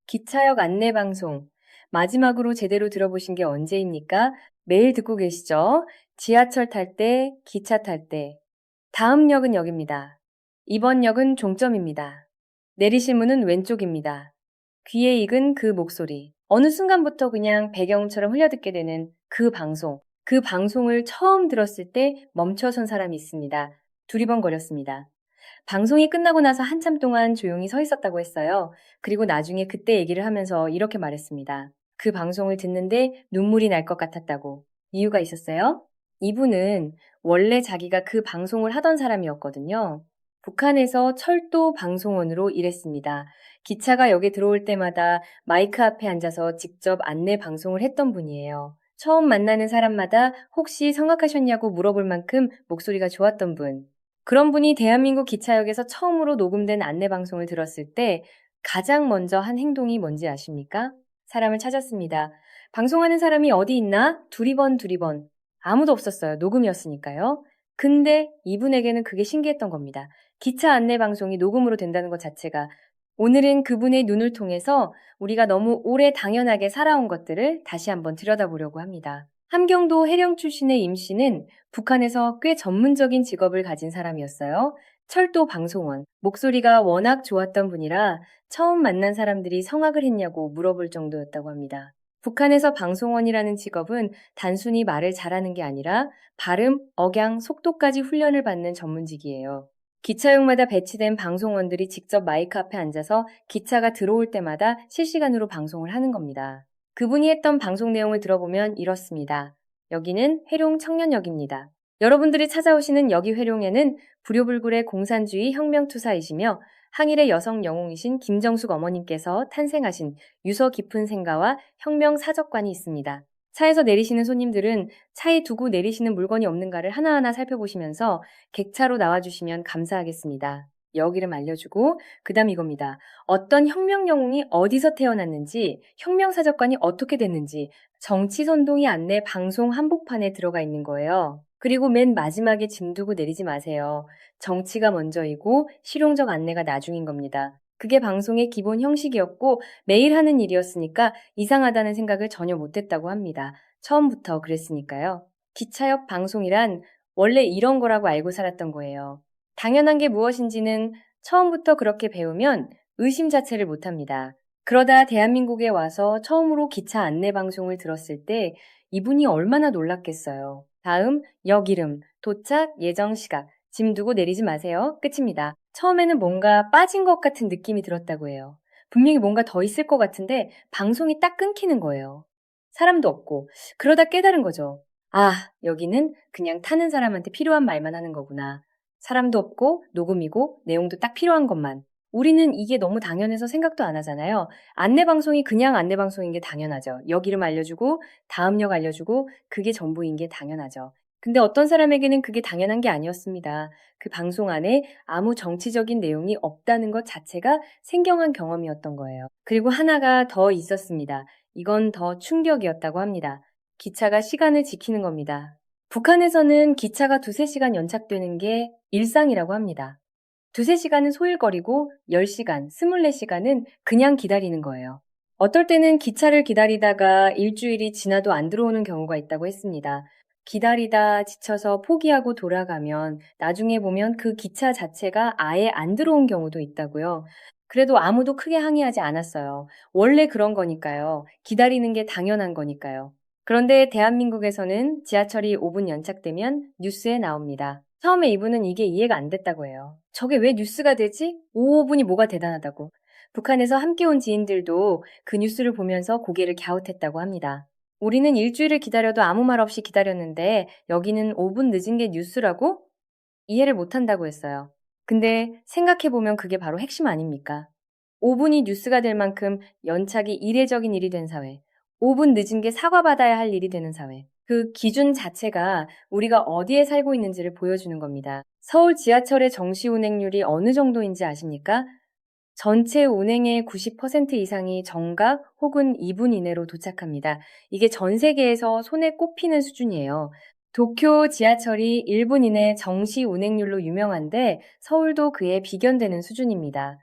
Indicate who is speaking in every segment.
Speaker 1: 기차역 안내 방송. 마지막으로 제대로 들어보신 게 언제입니까? 매일 듣고 계시죠? 지하철 탈 때, 기차 탈 때. 다음 역은 여기입니다. 이번 역은 종점입니다. 내리실 문은 왼쪽입니다. 귀에 익은 그 목소리. 어느 순간부터 그냥 배경처럼 흘려듣게 되는 그 방송. 그 방송을 처음 들었을 때 멈춰선 사람이 있습니다. 두리번거렸습니다. 방송이 끝나고 나서 한참 동안 조용히 서 있었다고 했어요. 그리고 나중에 그때 얘기를 하면서 이렇게 말했습니다. 그 방송을 듣는데 눈물이 날 것 같았다고. 이유가 있었어요? 이분은 원래 자기가 그 방송을 하던 사람이었거든요. 북한에서 철도 방송원으로 일했습니다. 기차가 역에 들어올 때마다 마이크 앞에 앉아서 직접 안내 방송을 했던 분이에요. 처음 만나는 사람마다 혹시 성악하셨냐고 물어볼 만큼 목소리가 좋았던 분. 그런 분이 대한민국 기차역에서 처음으로 녹음된 안내방송을 들었을 때 가장 먼저 한 행동이 뭔지 아십니까? 사람을 찾았습니다. 방송하는 사람이 어디 있나? 두리번. 아무도 없었어요. 녹음이었으니까요. 근데 이분에게는 그게 신기했던 겁니다. 기차 안내방송이 녹음으로 된다는 것 자체가. 오늘은 그분의 눈을 통해서 우리가 너무 오래 당연하게 살아온 것들을 다시 한번 들여다보려고 합니다. 함경도 해령 출신의 임 씨는 북한에서 꽤 전문적인 직업을 가진 사람이었어요. 철도 방송원. 목소리가 워낙 좋았던 분이라 처음 만난 사람들이 성악을 했냐고 물어볼 정도였다고 합니다. 북한에서 방송원이라는 직업은 단순히 말을 잘하는 게 아니라 발음, 억양, 속도까지 훈련을 받는 전문직이에요. 기차역마다 배치된 방송원들이 직접 마이크 앞에 앉아서 기차가 들어올 때마다 실시간으로 방송을 하는 겁니다. 그분이 했던 방송 내용을 들어보면 이렇습니다. 여기는 회룡 청년역입니다. 여러분들이 찾아오시는 여기 회룡에는 불효불굴의 공산주의 혁명투사이시며 항일의 여성 영웅이신 김정숙 어머님께서 탄생하신 유서 깊은 생가와 혁명 사적관이 있습니다. 차에서 내리시는 손님들은 차에 두고 내리시는 물건이 없는가를 하나하나 살펴보시면서 객차로 나와주시면 감사하겠습니다. 역 이름 알려주고 그다음 이겁니다. 어떤 혁명 영웅이 어디서 태어났는지, 혁명 사적관이 어떻게 됐는지 정치 선동이 안내 방송 한복판에 들어가 있는 거예요. 그리고 맨 마지막에 짐 두고 내리지 마세요. 정치가 먼저이고 실용적 안내가 나중인 겁니다. 그게 방송의 기본 형식이었고 매일 하는 일이었으니까 이상하다는 생각을 전혀 못했다고 합니다. 처음부터 그랬으니까요. 기차역 방송이란 원래 이런 거라고 알고 살았던 거예요. 당연한 게 무엇인지는 처음부터 그렇게 배우면 의심 자체를 못합니다. 그러다 대한민국에 와서 처음으로 기차 안내 방송을 들었을 때 이분이 얼마나 놀랐겠어요. 다음 역 이름, 도착, 예정 시각, 짐 두고 내리지 마세요. 끝입니다. 처음에는 뭔가 빠진 것 같은 느낌이 들었다고 해요. 분명히 뭔가 더 있을 것 같은데 방송이 딱 끊기는 거예요. 사람도 없고. 그러다 깨달은 거죠. 아, 여기는 그냥 타는 사람한테 필요한 말만 하는 거구나. 사람도 없고 녹음이고 내용도 딱 필요한 것만. 우리는 이게 너무 당연해서 생각도 안 하잖아요. 안내방송이 그냥 안내방송인 게 당연하죠. 역 이름 알려주고 다음 역 알려주고 그게 전부인 게 당연하죠. 근데 어떤 사람에게는 그게 당연한 게 아니었습니다. 그 방송 안에 아무 정치적인 내용이 없다는 것 자체가 생경한 경험이었던 거예요. 그리고 하나가 더 있었습니다. 이건 더 충격이었다고 합니다. 기차가 시간을 지키는 겁니다. 북한에서는 기차가 두세 시간 연착되는 게 일상이라고 합니다. 두세 시간은 소일거리고 10시간, 24시간은 그냥 기다리는 거예요. 어떨 때는 기차를 기다리다가 일주일이 지나도 안 들어오는 경우가 있다고 했습니다. 기다리다 지쳐서 포기하고 돌아가면 나중에 보면 그 기차 자체가 아예 안 들어온 경우도 있다고요. 그래도 아무도 크게 항의하지 않았어요. 원래 그런 거니까요. 기다리는 게 당연한 거니까요. 그런데 대한민국에서는 지하철이 5분 연착되면 뉴스에 나옵니다. 처음에 이분은 이게 이해가 안 됐다고 해요. 저게 왜 뉴스가 되지? 5분이 뭐가 대단하다고. 북한에서 함께 온 지인들도 그 뉴스를 보면서 고개를 갸웃했다고 합니다. 우리는 일주일을 기다려도 아무 말 없이 기다렸는데 여기는 5분 늦은 게 뉴스라고? 이해를 못한다고 했어요. 근데 생각해보면 그게 바로 핵심 아닙니까? 5분이 뉴스가 될 만큼 연착이 이례적인 일이 된 사회. 5분 늦은 게 사과받아야 할 일이 되는 사회. 그 기준 자체가 우리가 어디에 살고 있는지를 보여주는 겁니다. 서울 지하철의 정시 운행률이 어느 정도인지 아십니까? 전체 운행의 90% 이상이 정각 혹은 2분 이내로 도착합니다. 이게 전 세계에서 손에 꼽히는 수준이에요. 도쿄 지하철이 1분 이내 정시 운행률로 유명한데 서울도 그에 비견되는 수준입니다.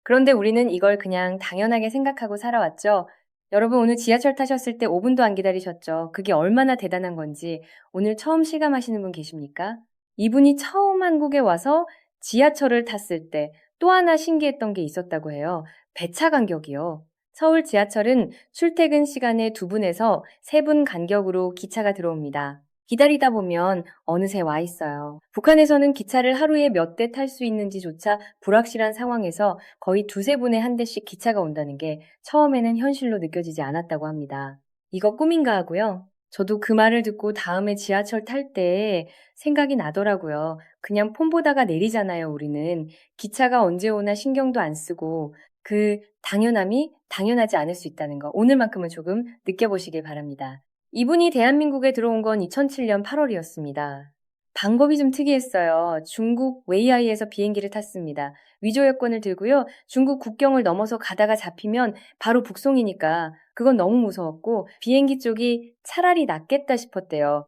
Speaker 1: 그런데 우리는 이걸 그냥 당연하게 생각하고 살아왔죠. 여러분 오늘 지하철 타셨을 때 5분도 안 기다리셨죠? 그게 얼마나 대단한 건지 오늘 처음 실감하시는 분 계십니까? 이분이 처음 한국에 와서 지하철을 탔을 때 또 하나 신기했던 게 있었다고 해요. 배차 간격이요. 서울 지하철은 출퇴근 시간에 2분에서 3분 간격으로 기차가 들어옵니다. 기다리다 보면 어느새 와 있어요. 북한에서는 기차를 하루에 몇 대 탈 수 있는지조차 불확실한 상황에서 거의 두세 분에 한 대씩 기차가 온다는 게 처음에는 현실로 느껴지지 않았다고 합니다. 이거 꿈인가 하고요. 저도 그 말을 듣고 다음에 지하철 탈 때 생각이 나더라고요. 그냥 폰 보다가 내리잖아요, 우리는. 기차가 언제 오나 신경도 안 쓰고 그 당연함이 당연하지 않을 수 있다는 거. 오늘만큼은 조금 느껴보시길 바랍니다. 이분이 대한민국에 들어온 건 2007년 8월이었습니다. 방법이 좀 특이했어요. 중국 웨이하이에서 비행기를 탔습니다. 위조 여권을 들고요. 중국 국경을 넘어서 가다가 잡히면 바로 북송이니까 그건 너무 무서웠고 비행기 쪽이 차라리 낫겠다 싶었대요.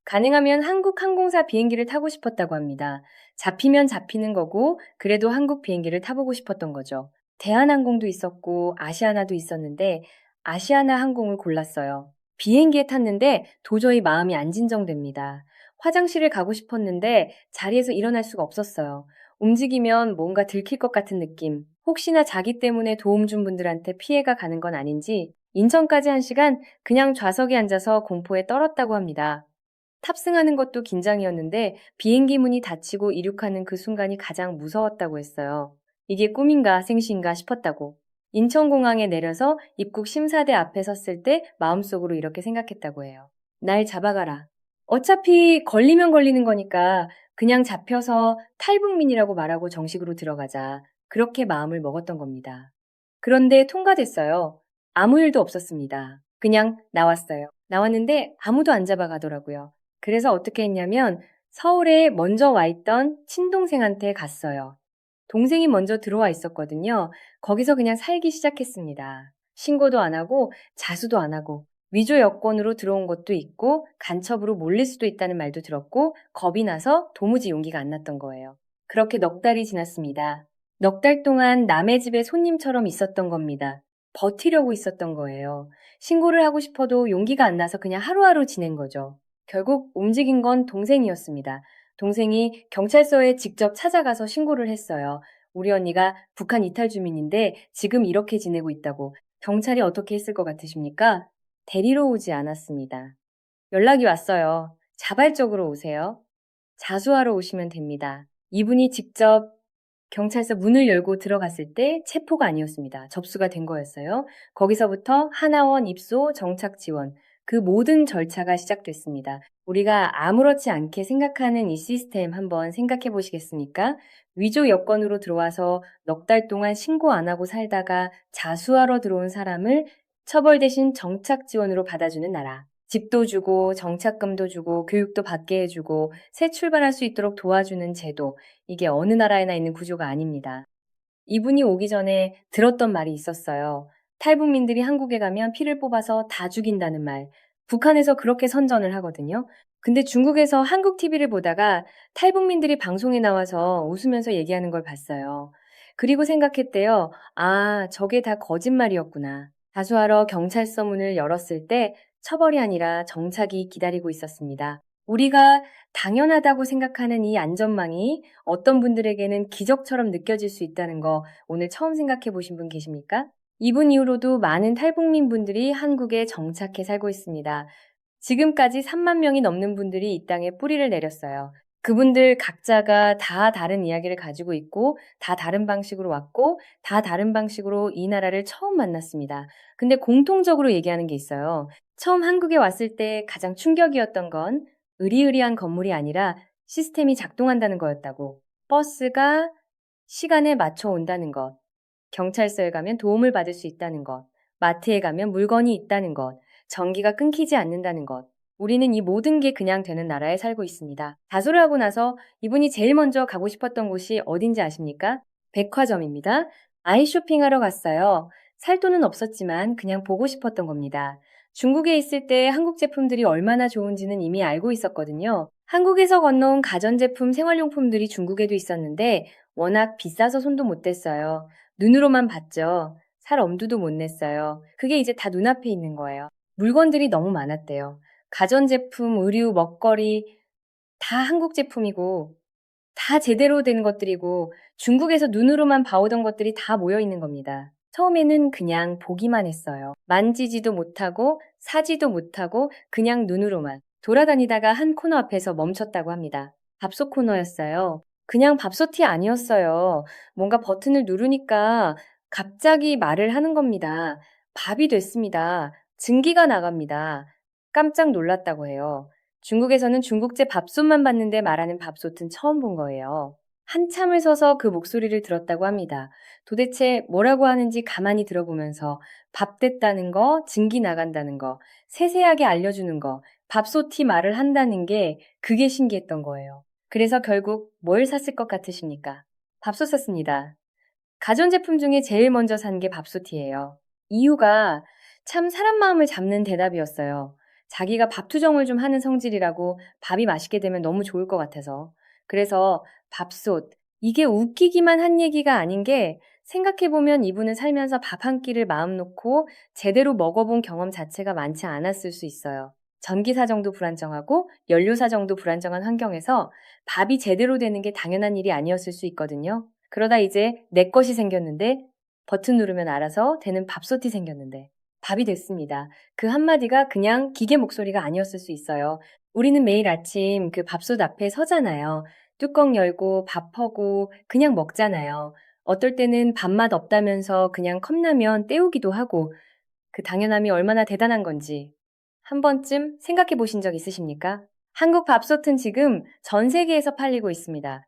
Speaker 1: 가능하면 한국 항공사 비행기를 타고 싶었다고 합니다. 잡히면 잡히는 거고 그래도 한국 비행기를 타보고 싶었던 거죠. 대한항공도 있었고 아시아나도 있었는데 아시아나 항공을 골랐어요. 비행기에 탔는데 도저히 마음이 안 진정됩니다. 화장실을 가고 싶었는데 자리에서 일어날 수가 없었어요. 움직이면 뭔가 들킬 것 같은 느낌. 혹시나 자기 때문에 도움 준 분들한테 피해가 가는 건 아닌지 인천까지 1시간 그냥 좌석에 앉아서 공포에 떨었다고 합니다. 탑승하는 것도 긴장이었는데 비행기 문이 닫히고 이륙하는 그 순간이 가장 무서웠다고 했어요. 이게 꿈인가 생시인가 싶었다고. 인천공항에 내려서 입국 심사대 앞에 섰을 때 마음속으로 이렇게 생각했다고 해요. 날 잡아가라. 어차피 걸리면 걸리는 거니까 그냥 잡혀서 탈북민이라고 말하고 정식으로 들어가자. 그렇게 마음을 먹었던 겁니다. 그런데 통과됐어요. 아무 일도 없었습니다. 그냥 나왔어요. 나왔는데 아무도 안 잡아가더라고요. 그래서 어떻게 했냐면 서울에 먼저 와 있던 친동생한테 갔어요. 동생이 먼저 들어와 있었거든요. 거기서 그냥 살기 시작했습니다. 신고도 안 하고 자수도 안 하고 위조 여권으로 들어온 것도 있고 간첩으로 몰릴 수도 있다는 말도 들었고 겁이 나서 도무지 용기가 안 났던 거예요. 그렇게 넉 달이 지났습니다. 넉 달 동안 남의 집에 손님처럼 있었던 겁니다. 버티려고 있었던 거예요. 신고를 하고 싶어도 용기가 안 나서 그냥 하루하루 지낸 거죠. 결국 움직인 건 동생이었습니다. 동생이 경찰서에 직접 찾아가서 신고를 했어요. 우리 언니가 북한 이탈 주민인데 지금 이렇게 지내고 있다고. 경찰이 어떻게 했을 것 같으십니까? 데리러 오지 않았습니다. 연락이 왔어요. 자발적으로 오세요. 자수하러 오시면 됩니다. 이분이 직접 경찰서 문을 열고 들어갔을 때 체포가 아니었습니다. 접수가 된 거였어요. 거기서부터 하나원 입소, 정착 지원, 그 모든 절차가 시작됐습니다. 우리가 아무렇지 않게 생각하는 이 시스템 한번 생각해 보시겠습니까? 위조 여권으로 들어와서 넉 달 동안 신고 안 하고 살다가 자수하러 들어온 사람을 처벌 대신 정착 지원으로 받아주는 나라. 집도 주고 정착금도 주고 교육도 받게 해주고 새 출발할 수 있도록 도와주는 제도. 이게 어느 나라에나 있는 구조가 아닙니다. 이분이 오기 전에 들었던 말이 있었어요. 탈북민들이 한국에 가면 피를 뽑아서 다 죽인다는 말. 북한에서 그렇게 선전을 하거든요. 근데 중국에서 한국 TV를 보다가 탈북민들이 방송에 나와서 웃으면서 얘기하는 걸 봤어요. 그리고 생각했대요. 아, 저게 다 거짓말이었구나. 자수하러 경찰서 문을 열었을 때 처벌이 아니라 정착이 기다리고 있었습니다. 우리가 당연하다고 생각하는 이 안전망이 어떤 분들에게는 기적처럼 느껴질 수 있다는 거 오늘 처음 생각해 보신 분 계십니까? 이분 이후로도 많은 탈북민 분들이 한국에 정착해 살고 있습니다. 지금까지 3만 명이 넘는 분들이 이 땅에 뿌리를 내렸어요. 그분들 각자가 다 다른 이야기를 가지고 있고 다 다른 방식으로 왔고 다 다른 방식으로 이 나라를 처음 만났습니다. 근데 공통적으로 얘기하는 게 있어요. 처음 한국에 왔을 때 가장 충격이었던 건 으리으리한 건물이 아니라 시스템이 작동한다는 거였다고. 버스가 시간에 맞춰 온다는 것, 경찰서에 가면 도움을 받을 수 있다는 것, 마트에 가면 물건이 있다는 것, 전기가 끊기지 않는다는 것. 우리는 이 모든 게 그냥 되는 나라에 살고 있습니다. 자수를 하고 나서 이분이 제일 먼저 가고 싶었던 곳이 어딘지 아십니까? 백화점입니다. 아이 쇼핑하러 갔어요. 살 돈은 없었지만 그냥 보고 싶었던 겁니다. 중국에 있을 때 한국 제품들이 얼마나 좋은지는 이미 알고 있었거든요. 한국에서 건너온 가전제품, 생활용품들이 중국에도 있었는데 워낙 비싸서 손도 못 댔어요. 눈으로만 봤죠. 살 엄두도 못 냈어요. 그게 이제 다 눈앞에 있는 거예요. 물건들이 너무 많았대요. 가전제품, 의류, 먹거리 다 한국 제품이고 다 제대로 된 것들이고 중국에서 눈으로만 봐오던 것들이 다 모여 있는 겁니다. 처음에는 그냥 보기만 했어요. 만지지도 못하고 사지도 못하고 그냥 눈으로만 돌아다니다가 한 코너 앞에서 멈췄다고 합니다. 밥솥 코너였어요. 그냥 밥솥이 아니었어요. 뭔가 버튼을 누르니까 갑자기 말을 하는 겁니다. 밥이 됐습니다. 증기가 나갑니다. 깜짝 놀랐다고 해요. 중국에서는 중국제 밥솥만 봤는데 말하는 밥솥은 처음 본 거예요. 한참을 서서 그 목소리를 들었다고 합니다. 도대체 뭐라고 하는지 가만히 들어보면서 밥 됐다는 거, 증기 나간다는 거, 세세하게 알려주는 거, 밥솥이 말을 한다는 게 그게 신기했던 거예요. 그래서 결국 뭘 샀을 것 같으십니까? 밥솥 샀습니다. 가전제품 중에 제일 먼저 산 게 밥솥이에요. 이유가 참 사람 마음을 잡는 대답이었어요. 자기가 밥 투정을 좀 하는 성질이라고 밥이 맛있게 되면 너무 좋을 것 같아서. 그래서 밥솥, 이게 웃기기만 한 얘기가 아닌 게 생각해보면 이분은 살면서 밥 한 끼를 마음 놓고 제대로 먹어본 경험 자체가 많지 않았을 수 있어요. 전기 사정도 불안정하고 연료 사정도 불안정한 환경에서 밥이 제대로 되는 게 당연한 일이 아니었을 수 있거든요. 그러다 이제 내 것이 생겼는데 버튼 누르면 알아서 되는 밥솥이 생겼는데 밥이 됐습니다. 그 한마디가 그냥 기계 목소리가 아니었을 수 있어요. 우리는 매일 아침 그 밥솥 앞에 서잖아요. 뚜껑 열고 밥하고 그냥 먹잖아요. 어떨 때는 밥맛 없다면서 그냥 컵라면 때우기도 하고 그 당연함이 얼마나 대단한 건지 한 번쯤 생각해 보신 적 있으십니까? 한국 밥솥은 지금 전 세계에서 팔리고 있습니다.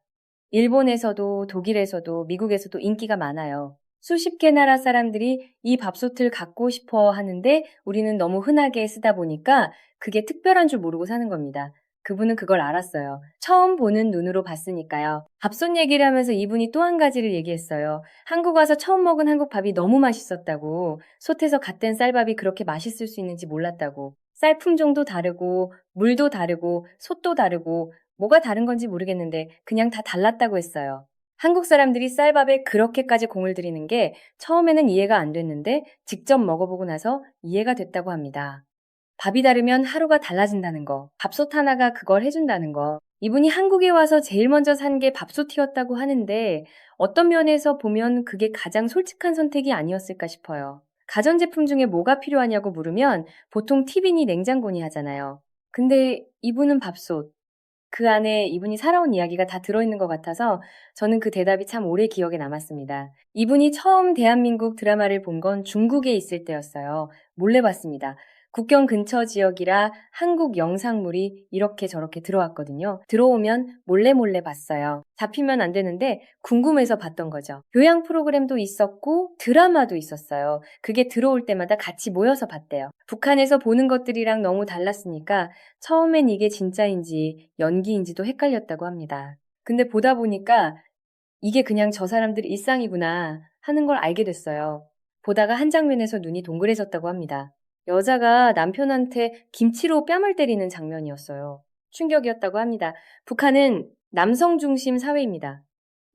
Speaker 1: 일본에서도 독일에서도 미국에서도 인기가 많아요. 수십 개 나라 사람들이 이 밥솥을 갖고 싶어 하는데 우리는 너무 흔하게 쓰다 보니까 그게 특별한 줄 모르고 사는 겁니다. 그분은 그걸 알았어요. 처음 보는 눈으로 봤으니까요. 밥솥 얘기를 하면서 이분이 또 한 가지를 얘기했어요. 한국 와서 처음 먹은 한국 밥이 너무 맛있었다고. 솥에서 갓된 쌀밥이 그렇게 맛있을 수 있는지 몰랐다고. 쌀 품종도 다르고 물도 다르고 솥도 다르고 뭐가 다른 건지 모르겠는데 그냥 다 달랐다고 했어요. 한국 사람들이 쌀밥에 그렇게까지 공을 들이는 게 처음에는 이해가 안 됐는데 직접 먹어보고 나서 이해가 됐다고 합니다. 밥이 다르면 하루가 달라진다는 거, 밥솥 하나가 그걸 해준다는 거. 이분이 한국에 와서 제일 먼저 산 게 밥솥이었다고 하는데 어떤 면에서 보면 그게 가장 솔직한 선택이 아니었을까 싶어요. 가전제품 중에 뭐가 필요하냐고 물으면 보통 팁이니 냉장고니 하잖아요. 근데 이분은 밥솥. 그 안에 이분이 살아온 이야기가 다 들어있는 것 같아서 저는 그 대답이 참 오래 기억에 남았습니다. 이분이 처음 대한민국 드라마를 본 건 중국에 있을 때였어요. 몰래 봤습니다. 국경 근처 지역이라 한국 영상물이 이렇게 저렇게 들어왔거든요. 들어오면 몰래 몰래 봤어요. 잡히면 안 되는데 궁금해서 봤던 거죠. 교양 프로그램도 있었고 드라마도 있었어요. 그게 들어올 때마다 같이 모여서 봤대요. 북한에서 보는 것들이랑 너무 달랐으니까 처음엔 이게 진짜인지 연기인지도 헷갈렸다고 합니다. 근데 보다 보니까 이게 그냥 저 사람들 일상이구나 하는 걸 알게 됐어요. 보다가 한 장면에서 눈이 동그래졌다고 합니다. 여자가 남편한테 김치로 뺨을 때리는 장면이었어요. 충격이었다고 합니다. 북한은 남성 중심 사회입니다.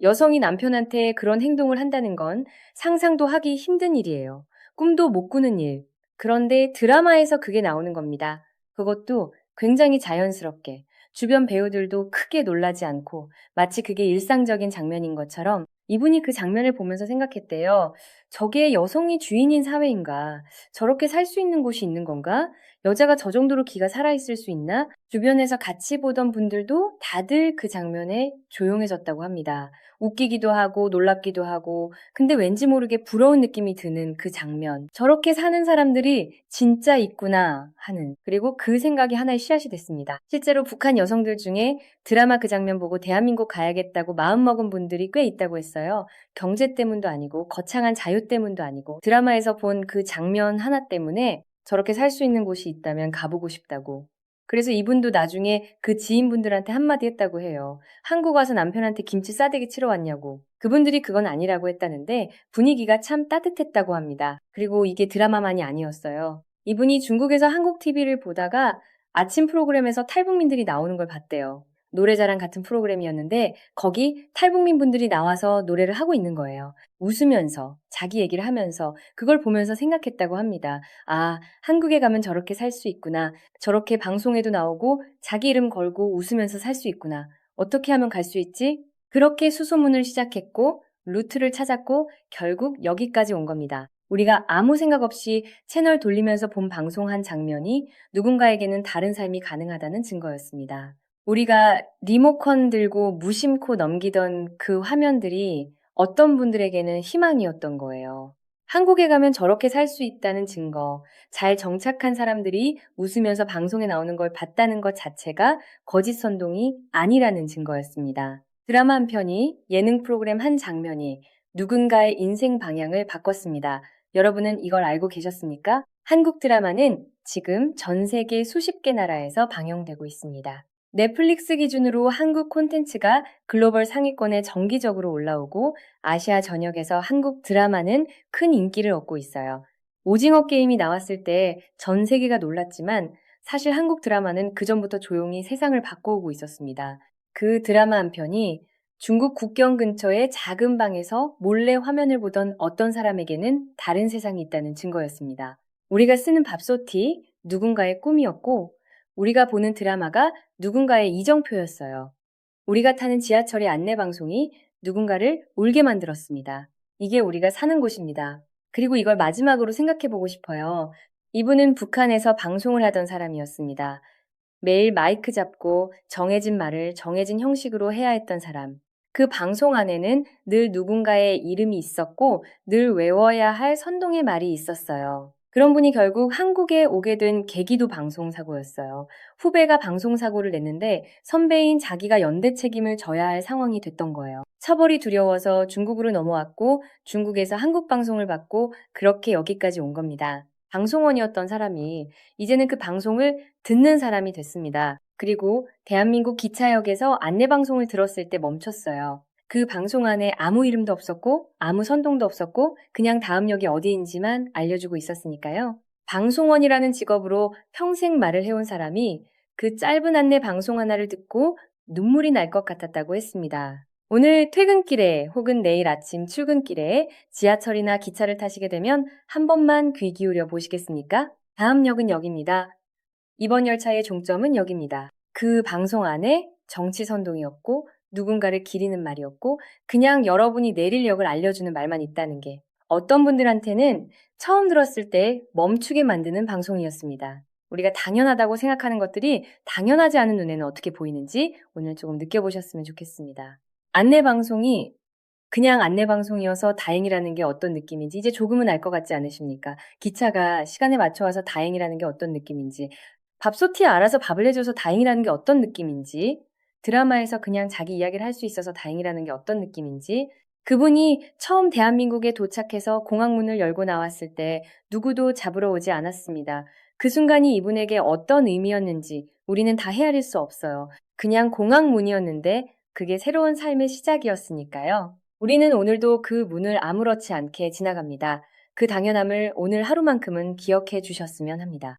Speaker 1: 여성이 남편한테 그런 행동을 한다는 건 상상도 하기 힘든 일이에요. 꿈도 못 꾸는 일. 그런데 드라마에서 그게 나오는 겁니다. 그것도 굉장히 자연스럽게. 주변 배우들도 크게 놀라지 않고 마치 그게 일상적인 장면인 것처럼 이분이 그 장면을 보면서 생각했대요. 저게 여성이 주인인 사회인가? 저렇게 살 수 있는 곳이 있는 건가? 여자가 저 정도로 기가 살아있을 수 있나? 주변에서 같이 보던 분들도 다들 그 장면에 조용해졌다고 합니다. 웃기기도 하고 놀랍기도 하고 근데 왠지 모르게 부러운 느낌이 드는 그 장면. 저렇게 사는 사람들이 진짜 있구나 하는 그리고 그 생각이 하나의 씨앗이 됐습니다. 실제로 북한 여성들 중에 드라마 그 장면 보고 대한민국 가야겠다고 마음먹은 분들이 꽤 있다고 했어요. 경제 때문도 아니고 거창한 자유 때문도 아니고 드라마에서 본 그 장면 하나 때문에 저렇게 살 수 있는 곳이 있다면 가보고 싶다고. 그래서 이분도 나중에 그 지인분들한테 한마디 했다고 해요. 한국 와서 남편한테 김치 싸대기 치러 왔냐고. 그분들이 그건 아니라고 했다는데 분위기가 참 따뜻했다고 합니다. 그리고 이게 드라마만이 아니었어요. 이분이 중국에서 한국 TV를 보다가 아침 프로그램에서 탈북민들이 나오는 걸 봤대요. 노래자랑 같은 프로그램이었는데 거기 탈북민 분들이 나와서 노래를 하고 있는 거예요. 웃으면서 자기 얘기를 하면서 그걸 보면서 생각했다고 합니다. 아, 한국에 가면 저렇게 살 수 있구나. 저렇게 방송에도 나오고 자기 이름 걸고 웃으면서 살 수 있구나. 어떻게 하면 갈 수 있지? 그렇게 수소문을 시작했고 루트를 찾았고 결국 여기까지 온 겁니다. 우리가 아무 생각 없이 채널 돌리면서 본 방송 한 장면이 누군가에게는 다른 삶이 가능하다는 증거였습니다. 우리가 리모컨 들고 무심코 넘기던 그 화면들이 어떤 분들에게는 희망이었던 거예요. 한국에 가면 저렇게 살 수 있다는 증거, 잘 정착한 사람들이 웃으면서 방송에 나오는 걸 봤다는 것 자체가 거짓 선동이 아니라는 증거였습니다. 드라마 한 편이, 예능 프로그램 한 장면이 누군가의 인생 방향을 바꿨습니다. 여러분은 이걸 알고 계셨습니까? 한국 드라마는 지금 전 세계 수십 개 나라에서 방영되고 있습니다. 넷플릭스 기준으로 한국 콘텐츠가 글로벌 상위권에 정기적으로 올라오고 아시아 전역에서 한국 드라마는 큰 인기를 얻고 있어요. 오징어 게임이 나왔을 때 전 세계가 놀랐지만 사실 한국 드라마는 그전부터 조용히 세상을 바꿔오고 있었습니다. 그 드라마 한 편이 중국 국경 근처의 작은 방에서 몰래 화면을 보던 어떤 사람에게는 다른 세상이 있다는 증거였습니다. 우리가 쓰는 밥솥이 누군가의 꿈이었고 우리가 보는 드라마가 누군가의 이정표였어요. 우리가 타는 지하철의 안내방송이 누군가를 울게 만들었습니다. 이게 우리가 사는 곳입니다. 그리고 이걸 마지막으로 생각해 보고 싶어요. 이분은 북한에서 방송을 하던 사람이었습니다. 매일 마이크 잡고 정해진 말을 정해진 형식으로 해야 했던 사람. 그 방송 안에는 늘 누군가의 이름이 있었고 늘 외워야 할 선동의 말이 있었어요. 그런 분이 결국 한국에 오게 된 계기도 방송사고였어요. 후배가 방송사고를 냈는데 선배인 자기가 연대 책임을 져야 할 상황이 됐던 거예요. 처벌이 두려워서 중국으로 넘어왔고 중국에서 한국 방송을 받고 그렇게 여기까지 온 겁니다. 방송원이었던 사람이 이제는 그 방송을 듣는 사람이 됐습니다. 그리고 대한민국 기차역에서 안내방송을 들었을 때 멈췄어요. 그 방송 안에 아무 이름도 없었고 아무 선동도 없었고 그냥 다음 역이 어디인지만 알려주고 있었으니까요. 방송원이라는 직업으로 평생 말을 해온 사람이 그 짧은 안내 방송 하나를 듣고 눈물이 날 것 같았다고 했습니다. 오늘 퇴근길에 혹은 내일 아침 출근길에 지하철이나 기차를 타시게 되면 한 번만 귀 기울여 보시겠습니까? 다음 역은 여기입니다. 이번 열차의 종점은 여기입니다. 그 방송 안에 정치 선동이었고 누군가를 기리는 말이었고 그냥 여러분이 내릴 역을 알려주는 말만 있다는 게 어떤 분들한테는 처음 들었을 때 멈추게 만드는 방송이었습니다. 우리가 당연하다고 생각하는 것들이 당연하지 않은 눈에는 어떻게 보이는지 오늘 조금 느껴보셨으면 좋겠습니다. 안내방송이 그냥 안내방송이어서 다행이라는 게 어떤 느낌인지 이제 조금은 알 것 같지 않으십니까? 기차가 시간에 맞춰 와서 다행이라는 게 어떤 느낌인지, 밥솥이 알아서 밥을 해줘서 다행이라는 게 어떤 느낌인지, 드라마에서 그냥 자기 이야기를 할 수 있어서 다행이라는 게 어떤 느낌인지, 그분이 처음 대한민국에 도착해서 공항문을 열고 나왔을 때 누구도 잡으러 오지 않았습니다. 그 순간이 이분에게 어떤 의미였는지 우리는 다 헤아릴 수 없어요. 그냥 공항문이었는데 그게 새로운 삶의 시작이었으니까요. 우리는 오늘도 그 문을 아무렇지 않게 지나갑니다. 그 당연함을 오늘 하루만큼은 기억해 주셨으면 합니다.